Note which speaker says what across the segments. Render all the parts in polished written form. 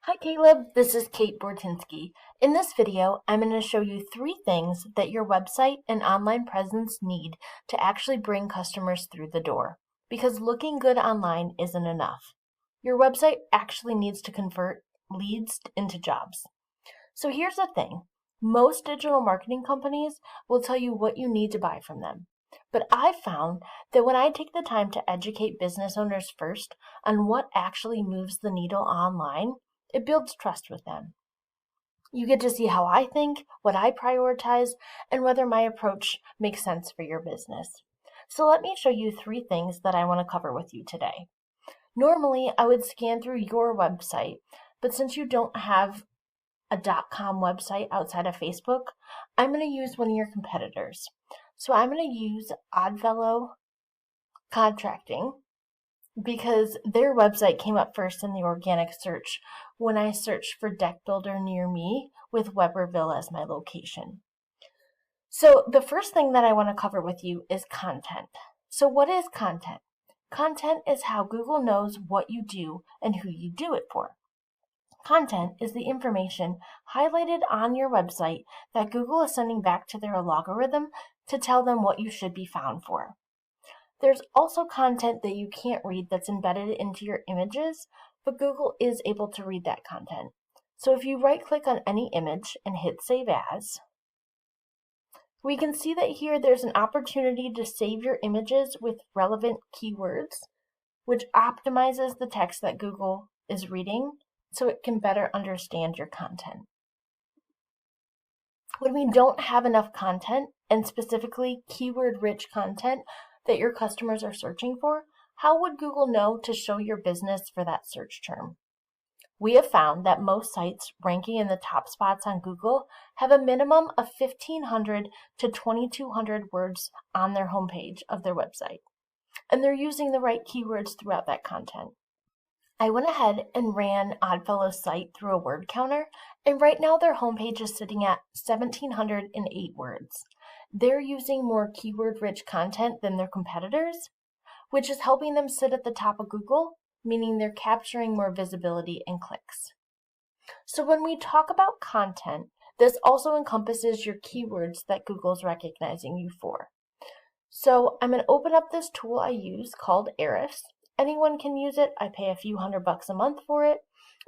Speaker 1: Hi Caleb, this is Kate Bortinsky. In this video, I'm going to show you 3 things that your website and online presence need to actually bring customers through the door. Because looking good online isn't enough. Your website actually needs to convert leads into jobs. So here's the thing. Most digital marketing companies will tell you what you need to buy from them. But I've found that when I take the time to educate business owners first on what actually moves the needle online, it builds trust with them. You get to see how I think, what I prioritize, and whether my approach makes sense for your business. So let me show you 3 things that I want to cover with you today. Normally, I would scan through your website, but since you don't have a .com website outside of Facebook, I'm going to use one of your competitors. So I'm going to use Oddfellow Contracting because their website came up first in the organic search when I searched for deck builder near me with Weberville as my location. So the first thing that I want to cover with you is content. So what is content? Content is how Google knows what you do and who you do it for. Content is the information highlighted on your website that Google is sending back to their algorithm to tell them what you should be found for. There's also content that you can't read that's embedded into your images, but Google is able to read that content. So if you right-click on any image and hit Save As, we can see that here there's an opportunity to save your images with relevant keywords, which optimizes the text that Google is reading so it can better understand your content. When we don't have enough content, and specifically keyword-rich content that your customers are searching for, how would Google know to show your business for that search term? We have found that most sites ranking in the top spots on Google have a minimum of 1,500 to 2,200 words on their homepage of their website, and they're using the right keywords throughout that content. I went ahead and ran Oddfellow's site through a word counter, and right now their homepage is sitting at 1,708 words. They're using more keyword-rich content than their competitors, which is helping them sit at the top of Google, meaning they're capturing more visibility and clicks. So when we talk about content, this also encompasses your keywords that Google's recognizing you for. So I'm going to open up this tool I use called Ahrefs. Anyone can use it. I pay a few $100 a month for it.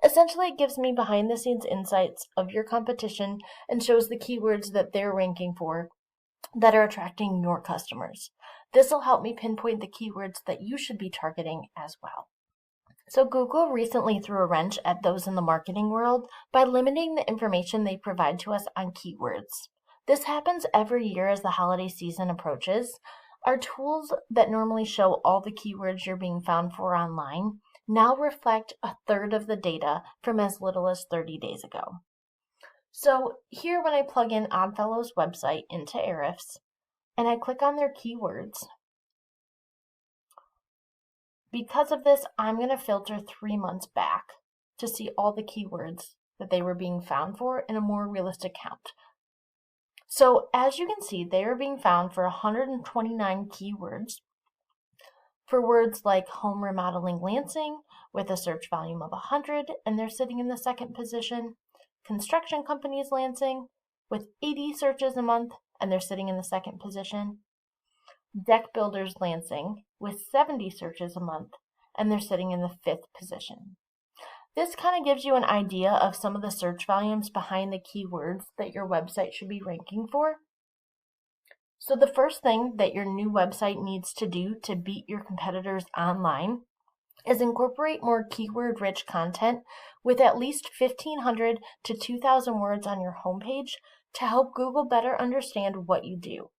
Speaker 1: Essentially, it gives me behind-the-scenes insights of your competition and shows the keywords that they're ranking for that are attracting your customers. This will help me pinpoint the keywords that you should be targeting as well. So Google recently threw a wrench at those in the marketing world by limiting the information they provide to us on keywords. This happens every year as the holiday season approaches. Our tools that normally show all the keywords you're being found for online now reflect a third of the data from as little as 30 days ago. So here when I plug in Oddfellow's website into Ahrefs and I click on their keywords, because of this, I'm going to filter 3 months back to see all the keywords that they were being found for in a more realistic count. So as you can see, they are being found for 129 keywords for words like home remodeling Lansing with a search volume of 100, and they're sitting in the 2nd position. Construction companies Lansing with 80 searches a month, and they're sitting in the 2nd position. Deck builders Lansing with 70 searches a month, and they're sitting in the 5th position. This kind of gives you an idea of some of the search volumes behind the keywords that your website should be ranking for. So the first thing that your new website needs to do to beat your competitors online is incorporate more keyword-rich content with at least 1,500 to 2,000 words on your homepage to help Google better understand what you do.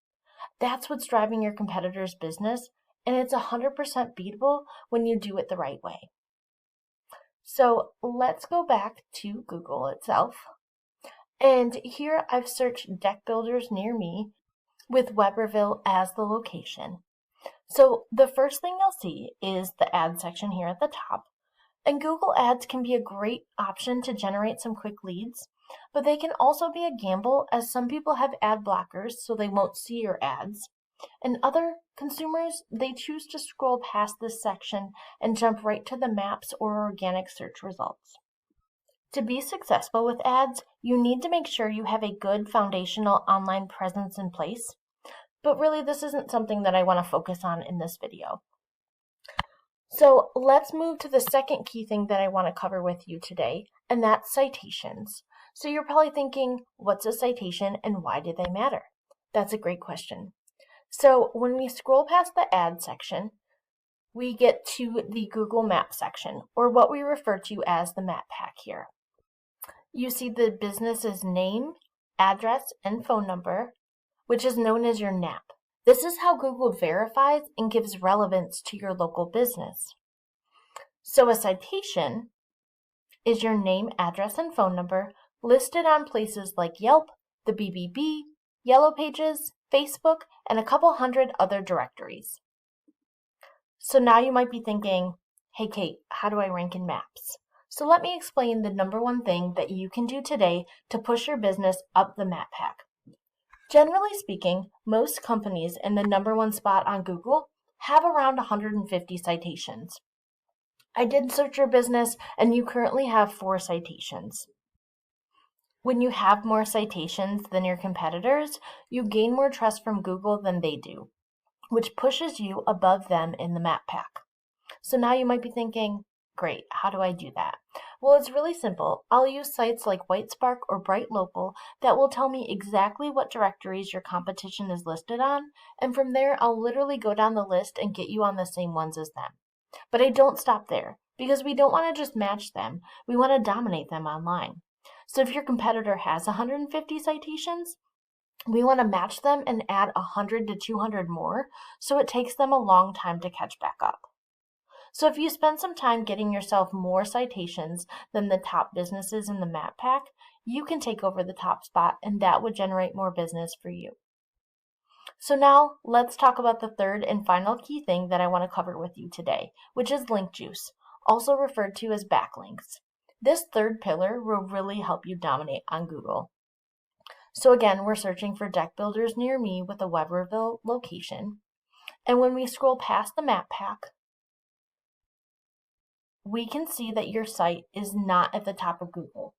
Speaker 1: That's what's driving your competitor's business, and it's 100% beatable when you do it the right way. So let's go back to Google itself. And here I've searched deck builders near me with Weberville as the location. So the first thing you'll see is the ad section here at the top. And Google Ads can be a great option to generate some quick leads, but they can also be a gamble as some people have ad blockers so they won't see your ads. And other consumers, they choose to scroll past this section and jump right to the maps or organic search results. To be successful with ads, you need to make sure you have a good foundational online presence in place. But really, this isn't something that I want to focus on in this video. So let's move to the second key thing that I want to cover with you today, and that's citations. So you're probably thinking, what's a citation and why do they matter? That's a great question. So when we scroll past the ad section, we get to the Google Maps section, or what we refer to as the map pack here. You see the business's name, address, and phone number, which is known as your NAP. This is how Google verifies and gives relevance to your local business. So a citation is your name, address, and phone number listed on places like Yelp, the BBB, Yellow Pages, Facebook, and a couple hundred other directories. So now you might be thinking, hey Kate, how do I rank in maps? So let me explain the number one thing that you can do today to push your business up the map pack. Generally speaking, most companies in the number one spot on Google have around 150 citations. I did search your business and you currently have 4 citations. When you have more citations than your competitors, you gain more trust from Google than they do, which pushes you above them in the map pack. So now you might be thinking, great, how do I do that? Well, it's really simple. I'll use sites like WhiteSpark or Bright Local that will tell me exactly what directories your competition is listed on, and from there I'll literally go down the list and get you on the same ones as them. But I don't stop there, because we don't want to just match them, we want to dominate them online. So if your competitor has 150 citations, we want to match them and add 100 to 200 more, so it takes them a long time to catch back up. So if you spend some time getting yourself more citations than the top businesses in the map pack, you can take over the top spot, and that would generate more business for you. So now let's talk about the third and final key thing that I want to cover with you today, which is link juice, also referred to as backlinks. This third pillar will really help you dominate on Google. So again, we're searching for deck builders near me with a Weberville location. And when we scroll past the map pack, we can see that your site is not at the top of Google.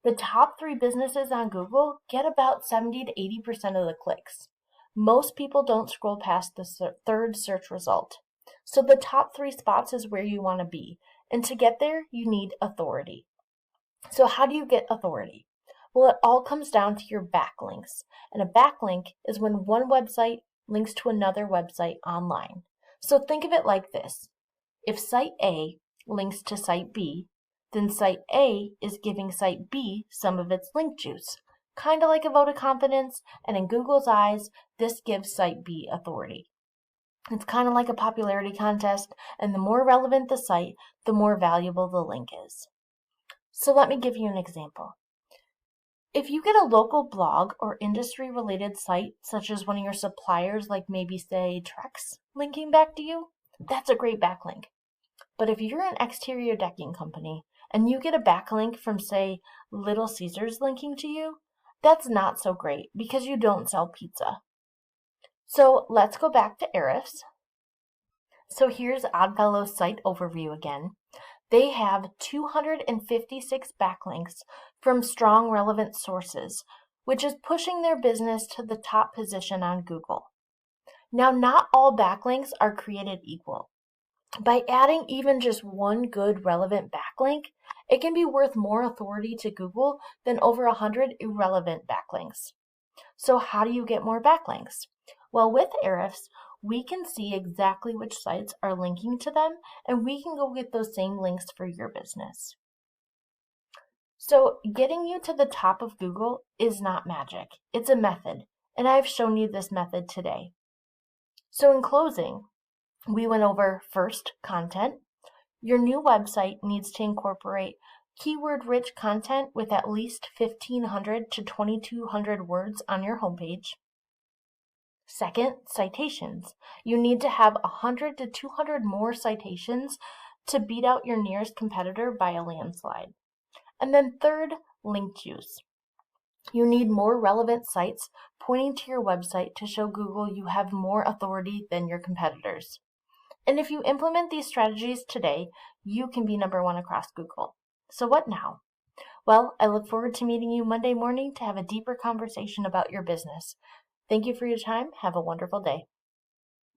Speaker 1: The top 3 businesses on Google get about 70 to 80% of the clicks. Most people don't scroll past the third search result. So the top 3 spots is where you want to be. And to get there, you need authority. So how do you get authority? Well, it all comes down to your backlinks. And a backlink is when one website links to another website online. So think of it like this. If site A links to site B, then site A is giving site B some of its link juice, kind of like a vote of confidence, and in Google's eyes, this gives site B authority. It's kind of like a popularity contest, and the more relevant the site, the more valuable the link is. So let me give you an example. If you get a local blog or industry-related site, such as one of your suppliers, like maybe say Trex, linking back to you, that's a great backlink. But if you're an exterior decking company and you get a backlink from, say, Little Caesars linking to you, that's not so great because you don't sell pizza. So let's go back to Ahrefs. So here's Oddfellow's site overview again. They have 256 backlinks from strong relevant sources, which is pushing their business to the top position on Google. Now, not all backlinks are created equal. By adding even just one good relevant backlink, it can be worth more authority to Google than over 100 irrelevant backlinks. So how do you get more backlinks? Well, with Ahrefs, we can see exactly which sites are linking to them, and we can go get those same links for your business. So getting you to the top of Google is not magic. It's a method, and I've shown you this method today. So in closing, we went over first, content. Your new website needs to incorporate keyword-rich content with at least 1,500 to 2,200 words on your homepage. Second, citations. You need to have 100 to 200 more citations to beat out your nearest competitor by a landslide. And then third, link juice. You need more relevant sites pointing to your website to show Google you have more authority than your competitors. And if you implement these strategies today, you can be number 1 across Google. So what now? Well, I look forward to meeting you Monday morning to have a deeper conversation about your business. Thank you for your time. Have a wonderful day.